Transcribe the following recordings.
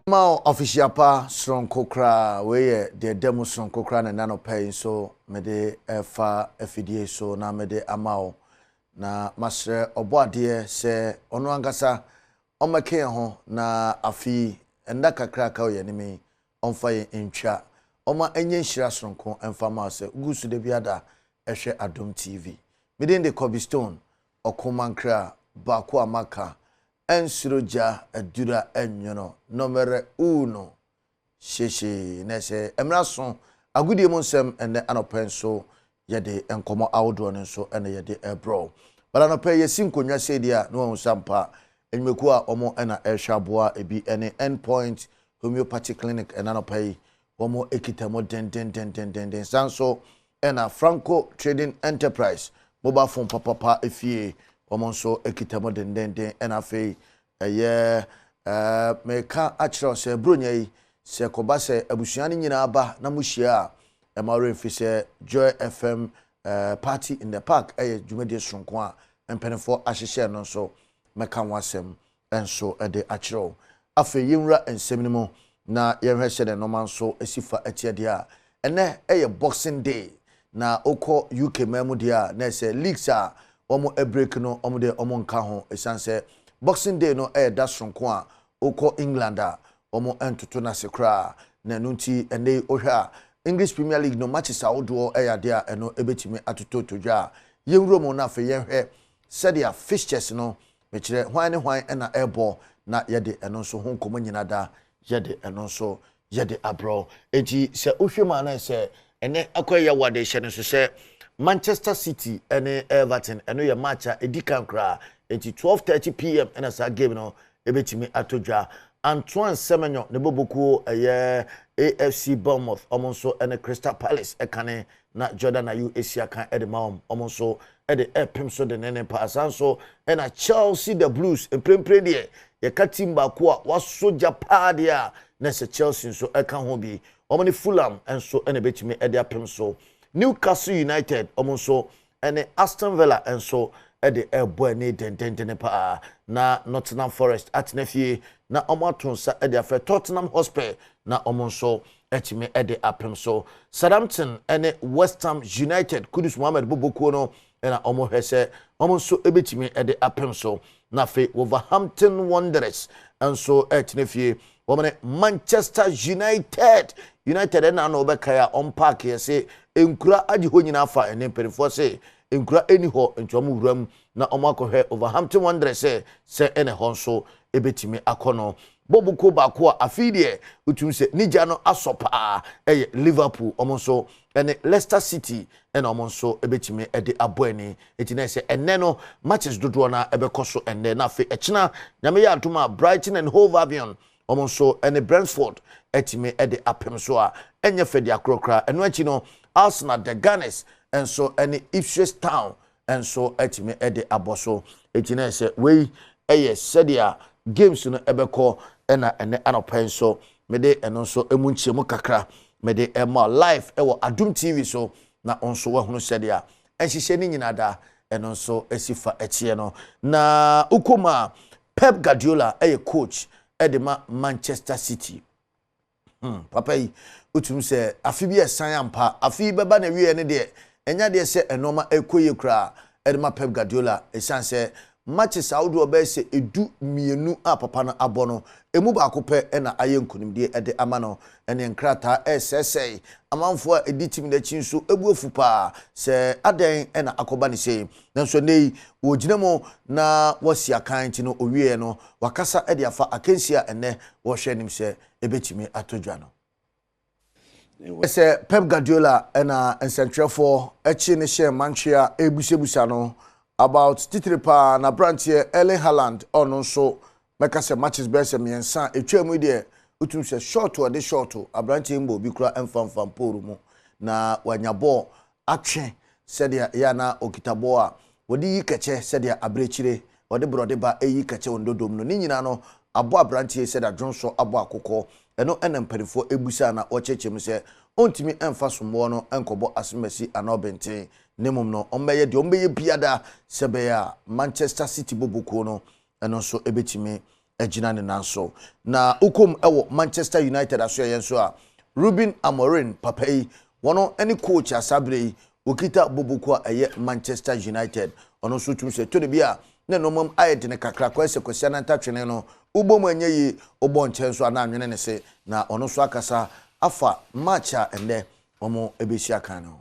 Ma official pa strong kokra we the demo strong kokra na nano pay so me de fa afidie so na me de amao na masre oboade se ono angasa omake ho na afi enda kakra ka ye nimi onfa ye ntwa oma enye nhira stronko emfa ma se gusu de biada ehwe Adom TV me de Cobblestone okomankra ba ko amaka ensuroja adura enyono number 1 sheshe nese emraso agudie mu nsem ene anopenso yede enkomo awdo ne so ene yede ebro bala no pe yesin konwa sedia no onsampa enmeku a omo ena ehwaboa ebi ene endpoint homeopathic clinic enano pay omo ekitamo den sanso ena Franco Trading Enterprise mobile phone papa efie omo so ekitamo den ena fe meka achiro se bronya yi se koba se abusuani nyina aba na muhia emare fi se Joy FM party in the park jumede sonko a empenefo ahyehye no so meka wasem enso de achiro afa yinra ensemnimu na yehwehye de no manso esifa atiade a ene Boxing Day na oko UK memu dia na se leaks a omo break no omo de omo nka ho esanse Boxing Day no da sonko a oko England a omo entoto na sekra na nunti ene ohwa English Premier League no matches awodo de a eno ebetimi atoto todwa yenwro mo na fe yenhwe sadia fixtures no me kire hwan ne hwan na airbo na yede eno so ho nkomo nyina da yede eno so yede abro enti se ohwema na se ene akoya wade hye ne so se Manchester City ene Everton eno ye match a edikan kra enti 12:30 p.m. ena sa game no ebetimi atodwa Antoine Semenyo ne boboku AFC Bournemouth omonso ene Crystal Palace ekane na Jordan Ayew Asia kan edemam omonso ede epem so de nene pasanso ena Chelsea the Blues emprempre de ye katimba ko a waso Japan dia na se Chelsea so eka ho bi omoni Fulham enso ene betimi ede apem so Newcastle United omonso ene Aston Villa enso ede ebo ne den pa na Nottingham Forest atnafie na omatonsa ede afa Tottenham Hotspur na omonso etime ede apem so Southampton ene West Ham United Kudus Mohamed Boboko no ena omo hwese omonso ebetime ede apem so na fe Wolverhampton Wanderers enso etnafie womane Manchester United ena no obekaya on park yese enkura agi ho nyina afa ene perifo se enkura eni ho ntomo wuram na omakohwe Wolverhampton Wanderers se ene honso ebetimi akono bobuko bako afidie utumse nija no asopa Liverpool omonso ene Leicester City ene omonso ebetimi ede aboani etina se enne no matches dodo na ebekoso enne na fe echina nyame ya atuma Brighton and Hove Albion omonso ene Brentford etimi ede apem so a enye fedi akrokra eno achi no Arsenal the Gunners enso ene Ipswich Town enso etimi ede aboso etina se we sedia games no ebeko ena ene anopen so mede eno so emunchiemu kakra mede ema live ewo Adom TV so na onso wahunu sedia enhihye ni nyina da eno so esifa etie no na ukoma Pep Guardiola coach edema Manchester City papa yi utum se afi bi esan ampa afi beba na wie ne de enya de se enoma ekoye kra edema Pep Guardiola esanse matches awdo be se edu mienu a papa no abono emu ba akopɛ na ayenkunimde ede amano ene nkrata SSA amanfo a edi tim da chin so ebuofu pa se aden na akoba ne sei nanso nei woginamo na wasi akan ti no owie no wakasa ede afa akensia ene wo hwɛ nim se ebetimi atodwa no se Pep Guardiola na ensentrefo echi ne hye manchia ebusebusa no about titripa na branche Erling Haaland ono so meka se matches be se miensa etwam de utum se short or de short abranche mbo bi kura emfamfam poru mu na wanya ball atwe se de ya na okitabo a wodi yikache se de abrechire wodi brode ba yikache ondodom no ni nyina no abo abranche se da dwonso abo akokɔ eno enemperifo ebusa na ochechem se ontimi emfa sombo no enkobo asmasi anobenten nemum no ombeye de ombeye biada sebe ya Manchester City bobuko no eno so ebetimi agina ne nanso na ukom ewo Manchester United aso yenso a Ruben Amorim papa yi wono ene coach asabre yi okita bobuko a eye Manchester United ono so tum se to de bia na nomam ayede ne kakra kwese kwese na ntatwene no ubom anye yi obo nchenso ana anwene ne se na ono so akasa afa match a ende omo ebesia kan no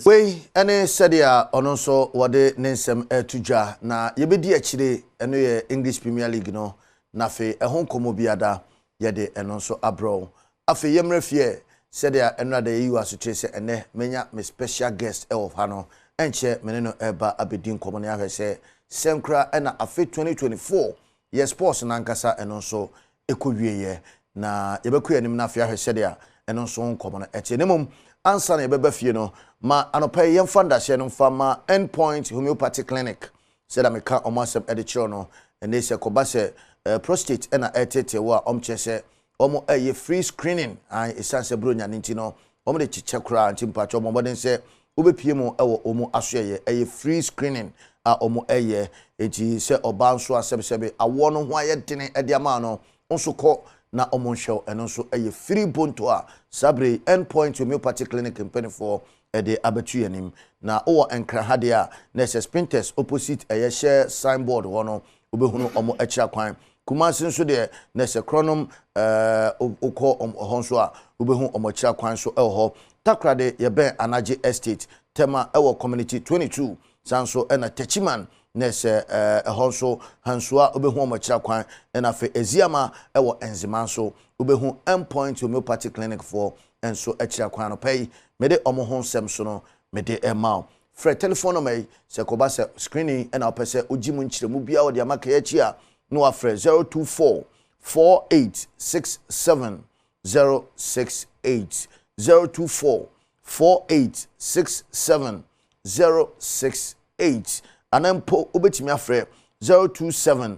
wey ene sadia ono so wode nensem etudwa na yebedi akire eno ye English Premier League no na fe ehon komo biada yede eno so abro afe yemrefie sadia eno da yi waso chese ene menya me special guest of hano enche meneno eba abedin komo ne ahwese senkra ena afe 2024 ye sports na nkasa eno so ekowieye na yebekuye nim na afe ahwese dia eno so komo na eche nemum ansa na yebeba fie no ma anopa yemfa ndahye no mfa ma endpoint homeopathy clinic said ameka omasem edicho no ene se koba se prostate ena etete wa omchese omo eye free screening an esanse bronya ninti no omo de chiche kra anti mpacho omo boden se obepie mu ewo omo asoye eye free screening a omo eye eti se oba nso asebsebe awo no ho ayedene ede ama no nso ko na omo nhwe eno nso eye free bonto a sabre endpoint homeopathy clinic in 24 ede abetu yanim na owo enkra hade a na sprinters opposite eye share signboard wono obehunu omo akira kwan Kumasi nso de na chronom okọ honso a obehu omo akira kwan so ho takrade ye ben anaje estate tema ewo community 22 sanso na techiman na honso hansua obehu omo akira kwan na fe eziama ewo enzima so obehu endpoint homeopathy clinic for enso akira kwan no pay mede omo honsem so no mede emao Fred telephone number se ko ba se screening na opese ojimu nchiremu bia wo de amaka ya chi a no afre 024 4867 068 024 4867 068 anampo obetimi afre 027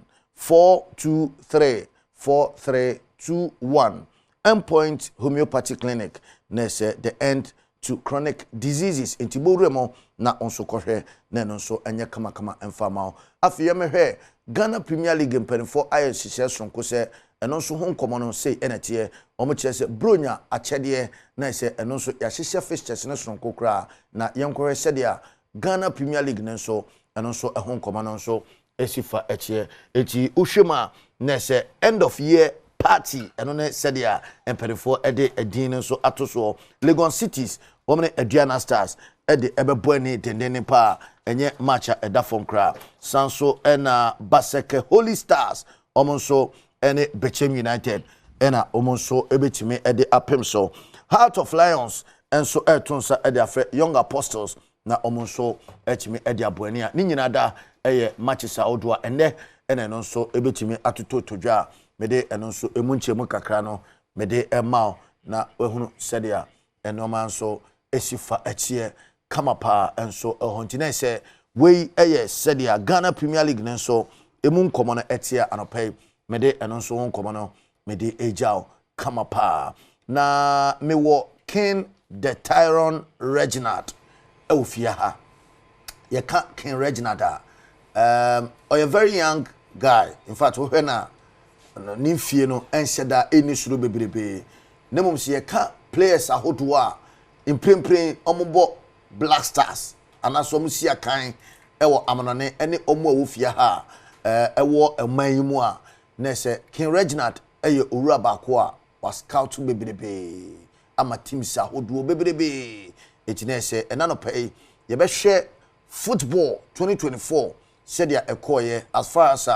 423 4321 Endpoint Homeopathy Clinic nese the end to chronic diseases intiboremo na onso kohwe na nso anya kama emfama afi yemhwe Ghana Premier League mpenfo aye hihye sonko se eno nso ho nkomo no sei enetie omo kire se bronya achede na se eno nso ya hihye fixtures ne sonko kra na yenkore se dia Ghana Premier League nso eno nso ho nkomo no nso esifa eche eti uhwema na se end of year party eno ne se dia mpenfo ede edin nso atoso Lagos Cities womne Aduana Stars ede ebeboani dendene pa enye matcha edafon kra sanso ena Baseke Holy Stars omonso ene Bechem United ena omonso ebetime ede apemso Heart of Lions enso etonsa ede afre Young Apostles na omonso etime ede aboani a ni nyina da eye matches odwa ene ena no nso ebetime atoto todwa mede eno nso emunchemu kakra no mede emao na ehunu sedia enoma nso esifa echie kama pa enso ehontina se wei eye sedia Ghana Premier League nenso emu nkomo no etia anopai mede eno nso nkomo no mede ejao kama pa na mewo King the Tyron Reginald ewufia ha ye ka King Reginald a very young guy in fact wo na ni fie no enhyeda eni suru bebrebe nemom se ye ka players ahodo a imprempren omobo Black Stars anaso musia kan ewo amanone ene omo awofia ha ewo emanyimu a na se King Reginald eye owura baako a was scout bebrebe ama teams ahodo bebrebe etine se enano pay ye be hwe football 2024 said ya ekoye as far as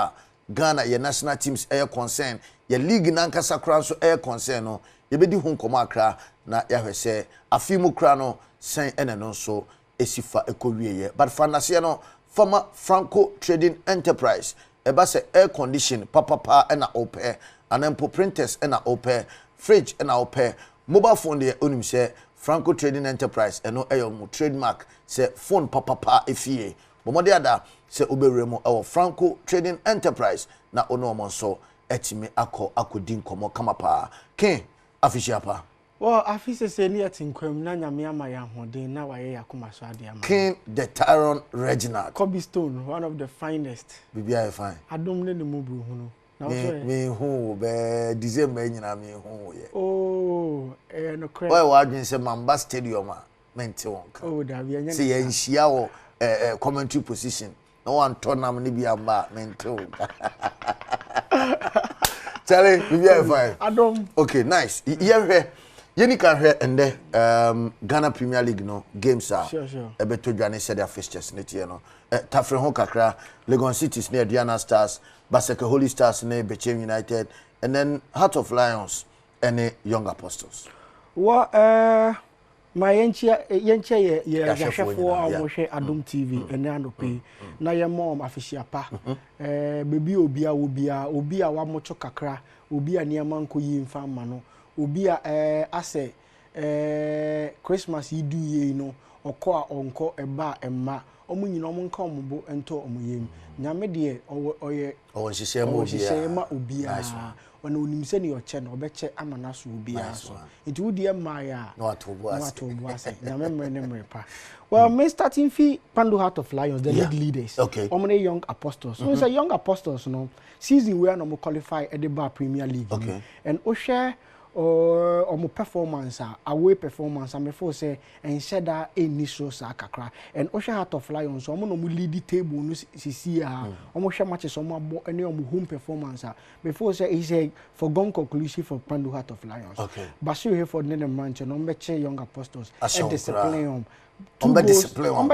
Ghana ye national teams air concern ye league nankasa kra so air concern no ye bedi hu nkomo akra na ya hwese afimu kra no sen ene no so esifa ekowieye but fanase no former Franco Trading Enterprise eba se air condition papa ena ope anempo printers ena ope fridge ena ope mobile phone de onim se Franco Trading Enterprise eno eyo mu trademark se phone papa efie bomode ada se oberemo ewo Franco Trading Enterprise na ono omonso etime akodi nkomo kama pa ken afishiapa Well, I feel say near tinkwem na nyame ama ya hoden na waye yakoma so ade ama. King the Tyrone Reginald. Kobe Stone, one of the finest. Bibia fine. Adom ne mu bru hu no. Na so me hu be December nyina me hu ye. Oh, no credit. Why wadwen say Mamba Stadium a mente wonka. Oh, da bi anya. Say ye nhia wo commentary position. No one tournament ni bi amba mente wonka. Charlie, Bibia fine. Adom. Okay, nice. Yeni can hear and Ghana Premier League no games are sure. Ebeto Dwane said their fixtures net you know. Tafre ho kakra, Legon Cities near Diana Stars, Baseke Holy Stars near Bechem United, and then Heart of Lions and Young Apostles. What my yenche ye gashefo amoshe Adom TV and ando pay na ye mom official pa baby obia wa mocho kakra obia niama nko yi mfa ma no obia ase Christmas yidu ye no okọ a onko eba emma omu nyina omu nka ombo ento omu yem nyame de oye ohye ma obia ona onimse ne oche na obeche amana so obia so nti wudi emma ya no atobo ase nyame mre pa well me starting fi Pando Heart of Lions the league leaders omne Young Apostles so say Young Apostles no season where no qualify at the Premier League and o share or performance away performance and before say and said that any so kakra and Ocean Heart of Lions so no lead the table no see almost matches some any home performance before say he say foregone conclusive for Pando Heart of Lions but so here for the manche no meche Young Apostles and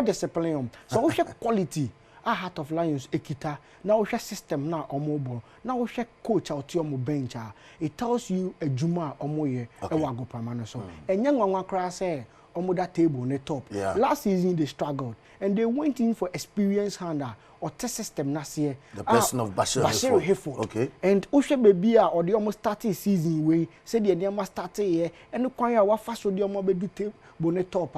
discipline so Ocean quality a Heart of Lions ekita na wo system na omobo na wo coach out omo bench it tells you a juma omoye e wa agopama no so enye nwanwa kra say omo that table ne top last season they struggled and they went in for experienced hander or test system na see the person of Bashir Hayford and wo baby a or the almost starting season we say the near start here and kwan ya wa fa so the omo be do table ne top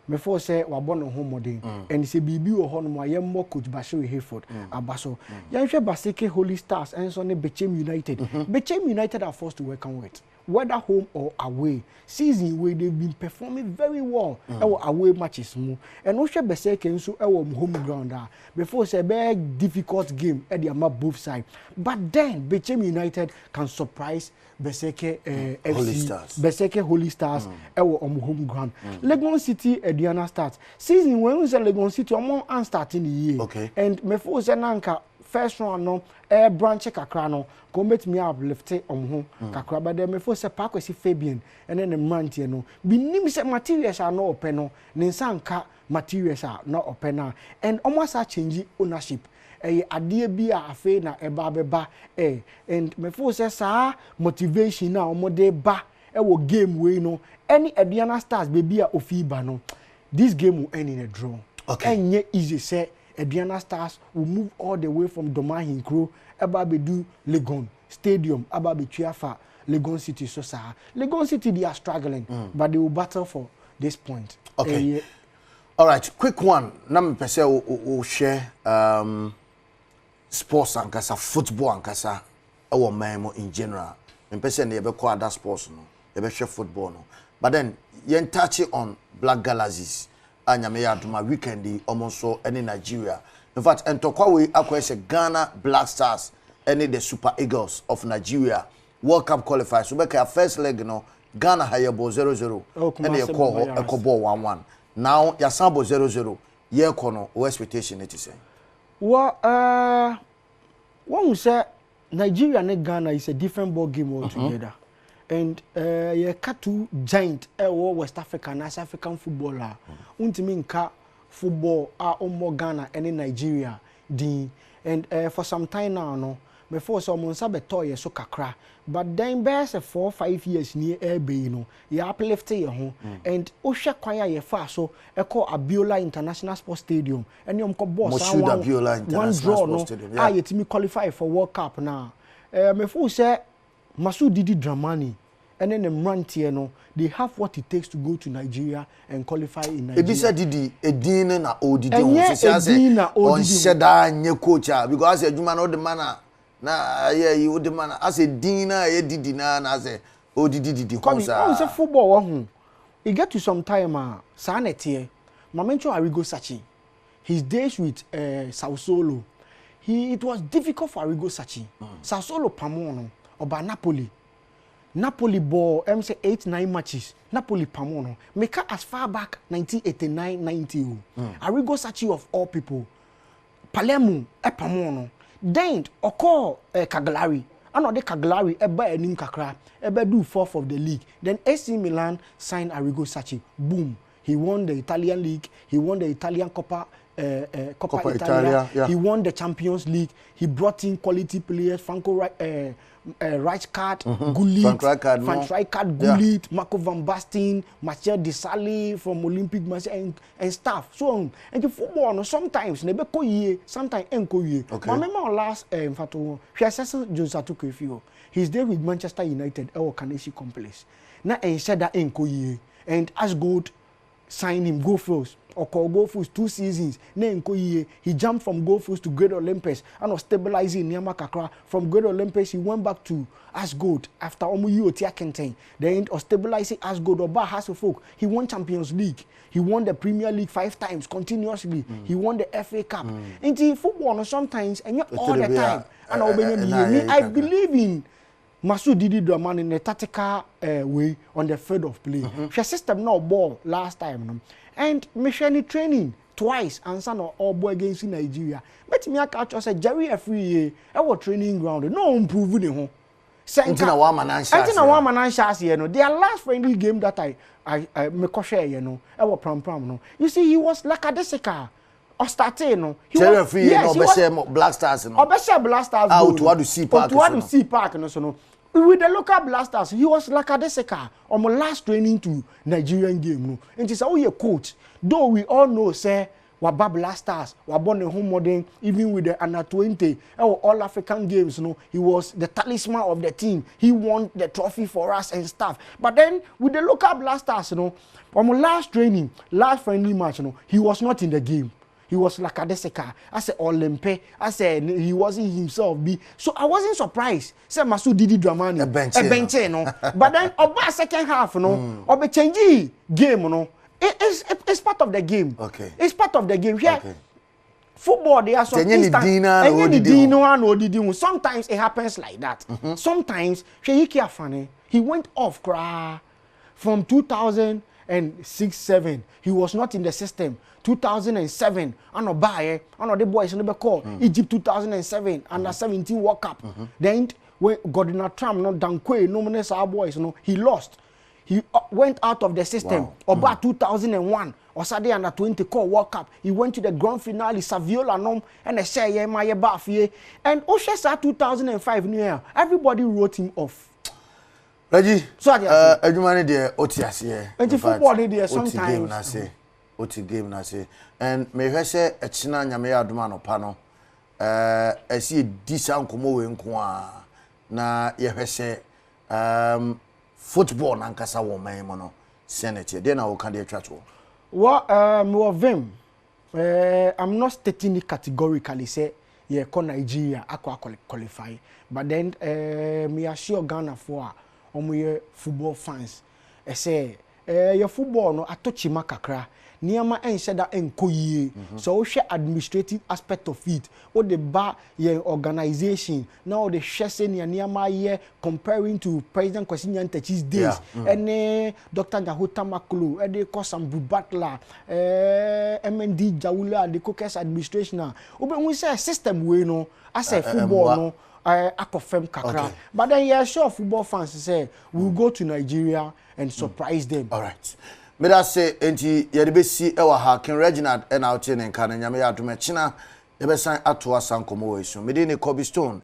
before say wa born home modern and say bibi wo ho no ayem mo coach Bashir Hayford abaso yanhwe Baseke Holy Stars and so ne Bechem United Bechem United are forced to welcome with whether home or away season where they've been performing very well away matches mu and wo hwe Baseke nso home ground before say be difficult game at the both side but then Bechem United can surprise Baseke FC Baseke Holy Stars home ground Legon City Diana Stars season when we say Legon City on starting the year and me for say nanka first round no branch kakra no go met me uplift home kakra but then me for say Pakwesi Fabian and then the mantie no binim say materials are no open no nsanka materials are not open and almost a change ownership adie bi a afi na eba beba and me for say sa motivation na omode ba wo game we no any Diana Stars baby a ofiba no this game will end in a draw and yet easy say Diana Stars will move all the way from Domahin Crew eba be do Legon Stadium eba be Chiafa Legon City so sa Legon City they are struggling but they will battle for this point all right quick one na me pese o share sports ankasa football ankasa our memo in general me pese na ye be call other sports no ye be share football no but then yen touch on Black Galaxies anyame ya adoma weekend omonso ene Nigeria in fact entokwa we akwese Ghana Black Stars ene the Super Eagles of Nigeria World Cup qualifiers so be ka first leg no Ghana hayebo 0-0 ene ye call ekobo 1-1 now ya sambo 0-0 ye kono o expectation it is what one say Nigeria and Ghana is a different ball game altogether and ye katu giant West Africa and African footballer untimi nka football omo Ghana and Nigeria din and for some time now no before some sabe toy so kakra but then best 4-5 years near airbe no ya uplift ye ho and o hwe kwan ya ye fa so eko Abiola International Sports Stadium and yom ko boss one draw no yetimi qualify for World Cup now before say Masu Didi Dramani and then the Mrantie no they have what it takes to go to Nigeria and qualify in Nigeria. Ebisa Didi edin na odidi on say on sheda nye coach because adwuma no de man na yeah you de man as a din na ye didi na say didi honsa on say football wo it get to some time sa na tie Mamencho Arrigo Sacchi his days with Sao Solo it was difficult for Arrigo Sacchi Sao Solo pamono oba Napoli ball say 8-9 matches Napoli pamono make as far back 1989-90 Arrigo Sacchi of all people Palermo pamono then oko Cagliari another Cagliari eba enim kakra eba do fourth of the league then AC Milan signed Arrigo Sacchi boom he won the Italian league he won the Italian Coppa Italia. Yeah. He won the Champions League. He brought in quality players, Franco Rijkaard, Gullit, Van Rijkaard, Gullit, Marco van Basten, Marcel Desailly from Olympic Marseille and staff. So on. And the football, sometimes, sometimes enko ye. Okay. I remember last, he's there with Manchester United, our Kanesi complex. Now, he said that enko ye. And as good, sign him, go first. Or call Go First 2 seasons. He jumped from Go First to Great Olympus and was stabilizing Nyama Kakra. From Great Olympus, he went back to Asgold after Omuyu Otiakenten. Then was stabilizing Asgold or Bar Hasselfolk. He won Champions League. He won the Premier League 5 times continuously. He won the FA Cup. Into football, sometimes and not all the time. And I believe in Masu Didi Draman in a tactical way on the field of play. Her system no ball last time. And Michelle training twice and son all boy against Nigeria. But me catch us a Jerry every year. Our training ground no improving home. Until one man their last friendly game that I make share, you know, our pram no. You see, he was like a Desika or starting no. He was free Black Stars no. Obesha Black Stars out to see park. To see park no so no. With the local blasters, he was like a Deseka on my last training to Nigerian game. No, and it's how you coach. Though we all know, say, Waba blasters, Wabon the home modern, even with the under 20, all African games. No, he was the talisman of the team. He won the trophy for us and stuff. But then with the local blasters, you know, on my last training, last friendly match, you know, he was not in the game. He was like a Deseka. I said Olympe. I said he wasn't himself. So I wasn't surprised. Say Masu Didi Dramani. A bench, no. But then about second half, no. Obe change game, no. It's part of the game. Okay. It's part of the game. Yeah. Okay. Football, there are some instances. Sometimes it happens like that. Sometimes he went off from 2006-7. He was not in the system. 2007, ano buy, ano the boys no be call Egypt 2007 under 17 World Cup. Then when Gordon Trump no Dankwe no many our boys no he lost. He went out of the system. About 2001 or Saturday under 20 call World Cup. He went to the grand finale Saviola nom and a share ye my bafie. And Oshesa 2005 New Year. Everybody wrote him off. Reggie, so Edumani de Otiasie. And the football there sometimes. Oti game na say and me hwese e china nyame ya adoma no pa no esi di sankomo we nko a na ye hwese football na nkasa wo man mo no senate dey na wo kan dey atwa to me vim I'm not stating it categorically say ye ko Nigeria akwa qualify but then me assure Ghana for omoye football fans say your football no atochima kakra Niama enshada enkoye. So we share administrative aspect of it. Or the bar your organization. Now the sharing ya niama ye comparing to President Kwesi Nyantakyi's days. And Dr. Nyahuta Makulu, and they call some Bubatla, MND Jawula, the Cookers administration. When we say system we know, I say football no. I confirm kakra. Okay. But then yeah, sure football fans say we'll go to Nigeria and surprise them. All right. Me da say enti ye de be si e wa ha King Reginald e na o che ne nka na nyame ya adom e china ye be san ato asankomo we so me de ne Kobe Stone